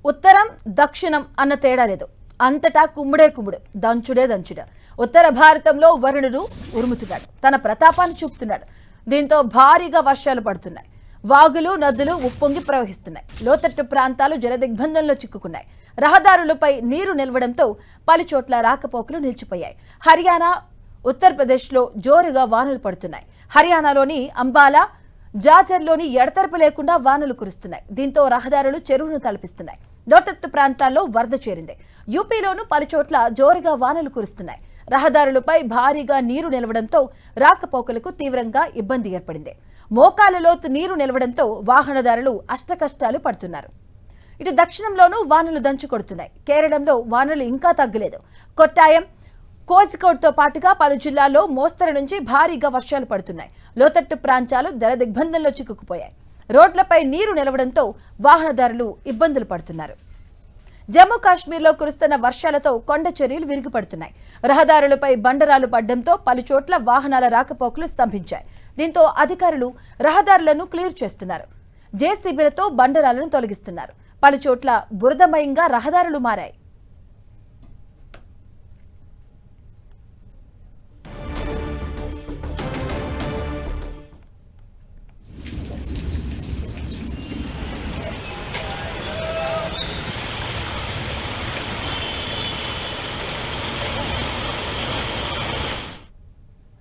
ఉత్తరం దక్షిణం అన్న తేడా లేదు. అంతటా కుమ్ముడే కుమ్ముడు, దంచుడే దంచుడు. ఉత్తర భారతంలో వరుణుడు ఉరుముతున్నాడు, తన ప్రతాపాన్ని చూపుతున్నాడు. దీంతో భారీగా వర్షాలు పడుతున్నాయి. వాగులు నదులు ఉప్పొంగి ప్రవహిస్తున్నాయి. లోతట్టు ప్రాంతాలు జలదిగ్బంధంలో చిక్కుకున్నాయి. రహదారులపై నీరు నిలవడంతో పలుచోట్ల రాకపోకలు నిలిచిపోయాయి. హర్యానా, ఉత్తరప్రదేశ్లో జోరుగా వానలు పడుతున్నాయి. హర్యానాలోని అంబాలా, జాజర్లోని ఎడతెరపు లేకుండా వానలు కురుస్తున్నాయి. దీంతో రహదారులు చెరువును తలపిస్తున్నాయి. లోతట్టు ప్రాంతాల్లో వరద చేరింది. యూపీలోనూ పలుచోట్ల జోరుగా వానలు కురుస్తున్నాయి. రహదారులపై భారీగా నీరు నిలవడంతో రాకపోకలకు తీవ్రంగా ఇబ్బంది ఏర్పడింది. మోకాల లోతు నీరు నిలవడంతో వాహనదారులు అష్టకష్టాలు పడుతున్నారు. ఇటు దక్షిణంలోనూ వానలు దంచు కొడుతున్నాయి. కేరళంలో వానలు ఇంకా తగ్గలేదు. కొట్టాయం, కోజికోడ్తో పాటుగా పలు జిల్లాల్లో మోస్తరు నుంచి భారీగా వర్షాలు పడుతున్నాయి. లోతట్టు ప్రాంతాలు జలదిగ్బంధంలో చిక్కుకుపోయాయి. రోడ్లపై నీరు నిలవడంతో వాహనదారులు ఇబ్బందులు పడుతున్నారు. జమ్మూ కాశ్మీర్లో కురుస్తున్న వర్షాలతో కొండ చర్యలు విరిగిపడుతున్నాయి. రహదారులపై బండరాలు పడ్డంతో పలుచోట్ల వాహనాల రాకపోకలు స్తంభించాయి. దీంతో అధికారులు రహదారులను క్లియర్ చేస్తున్నారు. జేసీబీలతో బండరాలను తొలగిస్తున్నారు. పలుచోట్ల బురదమయంగా రహదారులు మారాయి.